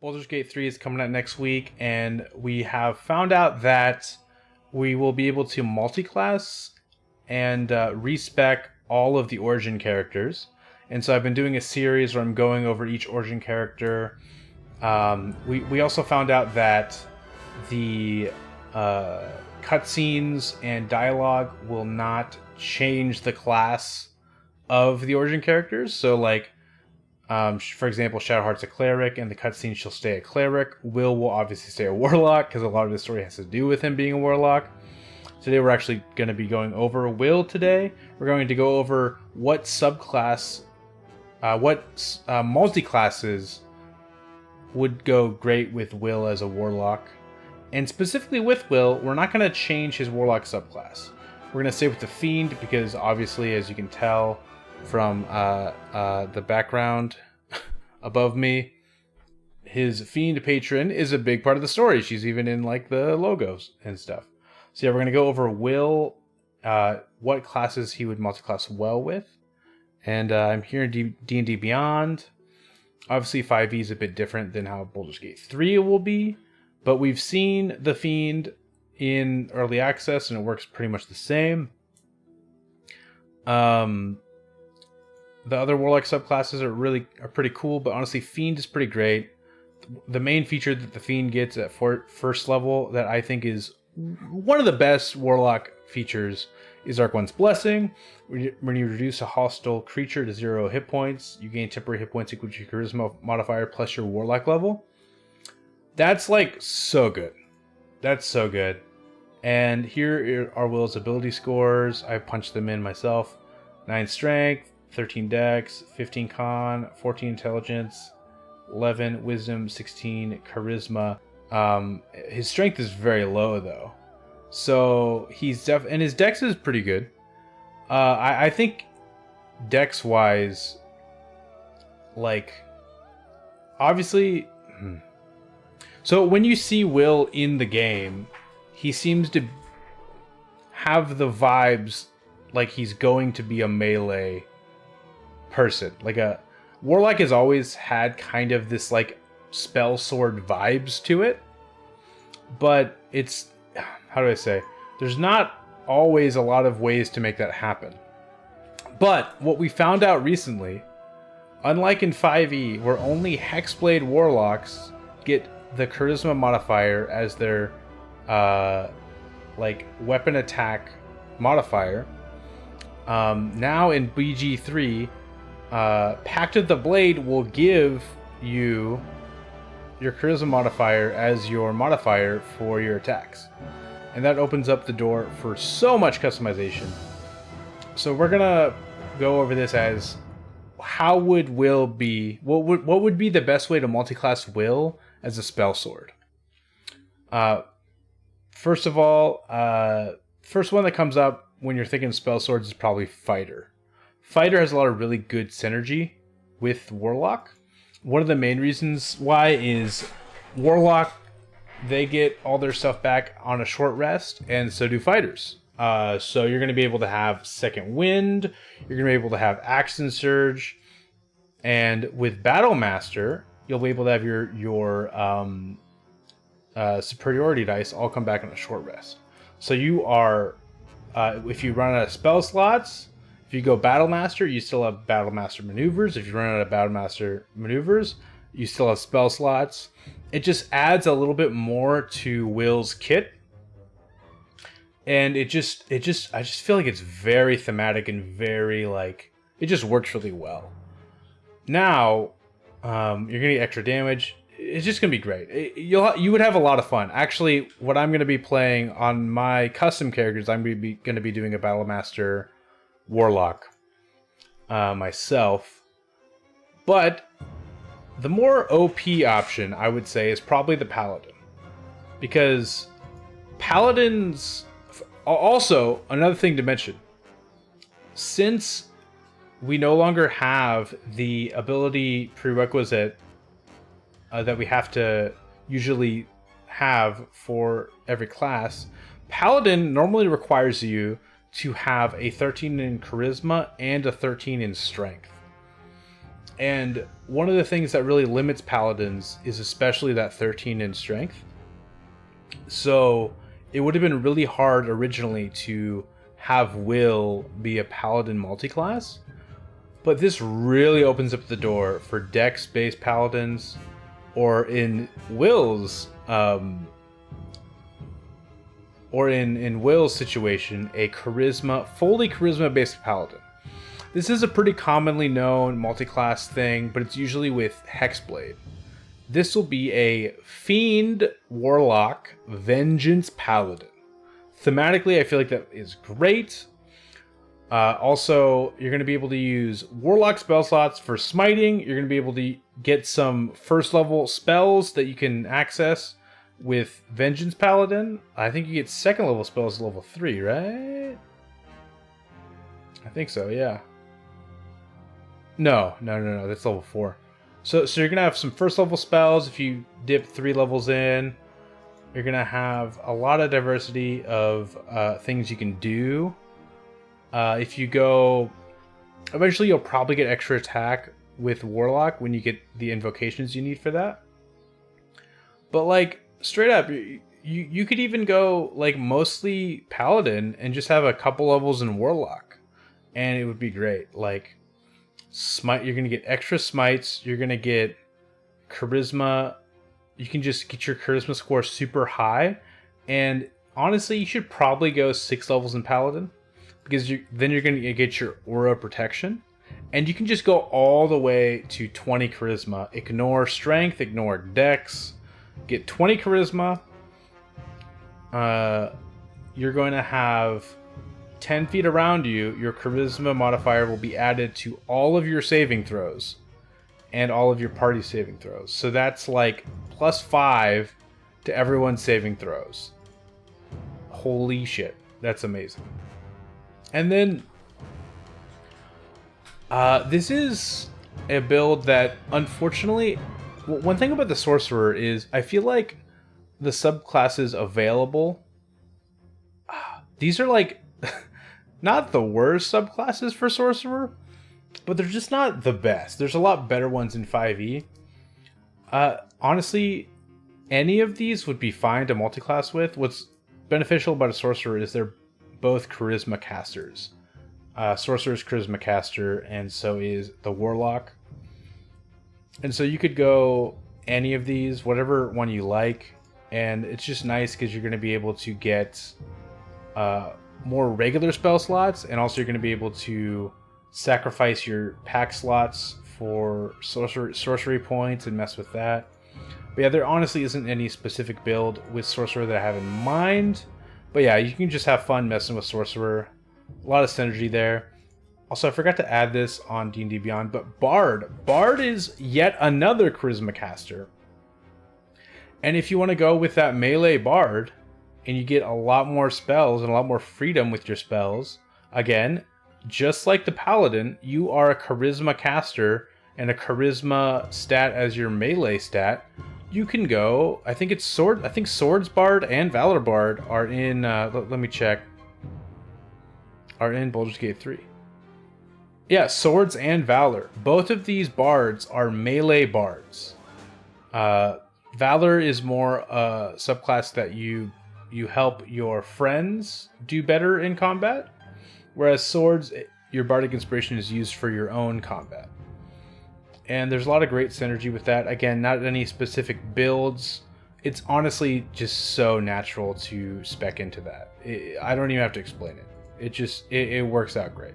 Baldur's Gate 3 is coming out next week, and we have found out that we will be able to multiclass and respec all of the origin characters. And so I've been doing a series where I'm going over each origin character. We also found out that the cutscenes and dialogue will not change the class of the origin characters. So, like, for example, Shadowheart's a cleric, and the cutscene she'll stay a cleric. Wyll will obviously stay a warlock, because a lot of the story has to do with him being a warlock. Today we're actually going to be going over Wyll today. We're going to go over what subclass, multi-classes would go great with Wyll as a warlock. And specifically with Wyll, we're not going to change his warlock subclass. We're going to stay with the Fiend, because obviously, as you can tell from the background above me, his Fiend patron is a big part of the story. She's even in like the logos and stuff. So yeah, we're going to go over Wyll, what classes he would multiclass well with. And I'm here in D&D Beyond. Obviously 5e is a bit different than how Baldur's Gate 3 will be, but we've seen the Fiend in early access and it works pretty much the same. The other warlock subclasses are pretty cool, but honestly Fiend is pretty great. The main feature that the Fiend gets at first level that I think is one of the best warlock features is Arc 1's Blessing. When you reduce a hostile creature to 0 hit points, you gain temporary hit points equal to your charisma modifier plus your warlock level. That's like so good. That's so good. And here are Wyll's ability scores. I punched them in myself. 9 strength, 13 dex, 15 con, 14 intelligence, 11 wisdom, 16 charisma. His strength is very low though, so he's and his dex is pretty good. I think dex wise, like, obviously, so when you see Wyll in the game, he seems to have the vibes like he's going to be a melee person. Like, a warlock has always had kind of this like spell sword vibes to it, but it's, how do I say, there's not always a lot of ways to make that happen. But what we found out recently, unlike in 5e where only Hexblade warlocks get the charisma modifier as their like weapon attack modifier, now in BG3, Pact of the Blade will give you your charisma modifier as your modifier for your attacks. And that opens up the door for so much customization. So we're gonna go over this as how would Wyll be, what would be the best way to multiclass Wyll as a spell sword. First of all, first one that comes up when you're thinking spell swords is probably Fighter. Fighter has a lot of really good synergy with Warlock. One of the main reasons why is Warlock, they get all their stuff back on a short rest, and so do Fighters. So you're going to be able to have Second Wind, you're going to be able to have Action Surge, and with Battle Master, you'll be able to have your superiority dice all come back on a short rest. So you are, if you run out of spell slots, if you go Battle Master, you still have Battle Master maneuvers. If you run out of Battle Master maneuvers, you still have spell slots. It just adds a little bit more to Wyll's kit. And I just feel like it's very thematic and very, like, it just works really well. Now, you're gonna get extra damage. It's just gonna be great. You would have a lot of fun. Actually, what I'm gonna be playing on my custom characters, I'm gonna be doing a Battle Master Warlock myself. But the more OP option, I would say, is probably the Paladin. Because Paladins... Also, another thing to mention, since we no longer have the ability prerequisite that we have to usually have for every class, Paladin normally requires you to have a 13 in charisma and a 13 in strength. And one of the things that really limits paladins is especially that 13 in strength. So it would have been really hard originally to have Will be a paladin multiclass, but this really opens up the door for dex-based paladins, or in Will's in Will's situation, a fully charisma-based paladin. This is a pretty commonly known multi-class thing, but it's usually with Hexblade. This will be a Fiend Warlock Vengeance Paladin. Thematically, I feel like that is great. Also, you're going to be able to use Warlock spell slots for smiting. You're going to be able to get some first level spells that you can access with Vengeance Paladin. I think you get second level spells level 3, right? I think so, yeah. No, that's level 4. So you're going to have some first level spells if you dip 3 levels in. You're going to have a lot of diversity of things you can do. If you go... Eventually you'll probably get extra attack with Warlock when you get the invocations you need for that. But like, straight up, you could even go like mostly Paladin and just have a couple levels in Warlock. And it would be great. Like, smite, you're going to get extra smites. You're going to get charisma. You can just get your charisma score super high. And honestly, you should probably go 6 levels in Paladin, because then you're going to get your aura protection. And you can just go all the way to 20 charisma. Ignore strength, ignore dex. Get 20 charisma. You're going to have 10 feet around you. Your charisma modifier will be added to all of your saving throws and all of your party saving throws. So that's like +5 to everyone's saving throws. Holy shit. That's amazing. And then this is a build that, unfortunately, one thing about the Sorcerer is I feel like the subclasses available, these are like not the worst subclasses for Sorcerer, but they're just not the best. There's a lot better ones in 5e. Honestly, any of these would be fine to multiclass with. What's beneficial about a Sorcerer is they're both charisma casters. Sorcerer's charisma caster, and so is the Warlock. And so you could go any of these, whatever one you like, and it's just nice because you're going to be able to get more regular spell slots, and also you're going to be able to sacrifice your pack slots for sorcery points and mess with that. But yeah, there honestly isn't any specific build with Sorcerer that I have in mind. But yeah, you can just have fun messing with Sorcerer. A lot of synergy there. Also, I forgot to add this on D&D Beyond, but Bard. Bard is yet another charisma caster. And if you want to go with that melee Bard, and you get a lot more spells and a lot more freedom with your spells, again, just like the Paladin, you are a charisma caster and a charisma stat as your melee stat. You can go, I think Swords Bard and Valor Bard are in, let me check, are in Baldur's Gate 3. Yeah, Swords and Valor. Both of these bards are melee bards. Valor is more a subclass that you help your friends do better in combat, whereas Swords, your bardic inspiration is used for your own combat. And there's a lot of great synergy with that. Again, not any specific builds. It's honestly just so natural to spec into that. I don't even have to explain it. It works out great.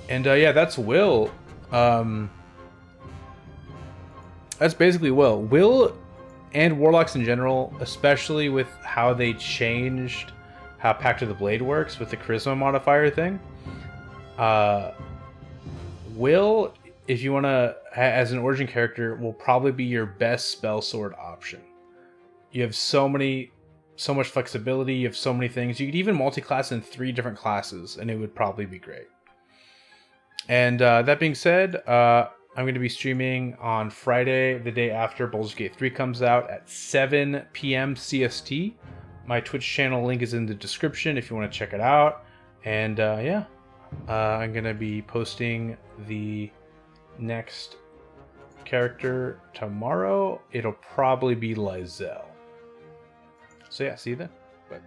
And yeah, that's WYLL. That's basically WYLL. WYLL and Warlocks in general, especially with how they changed how Pact of the Blade works with the charisma modifier thing. WYLL, if you want to, as an origin character, will probably be your best spell sword option. You have so much flexibility, you have so many things. You could even multi-class in 3 different classes, and it would probably be great. And that being said, I'm going to be streaming on Friday, the day after Baldur's Gate 3 comes out at 7 p.m. CST. My Twitch channel link is in the description if you want to check it out. And yeah, I'm going to be posting the next character tomorrow, it'll probably be WYLL. So yeah, see you then. Bye.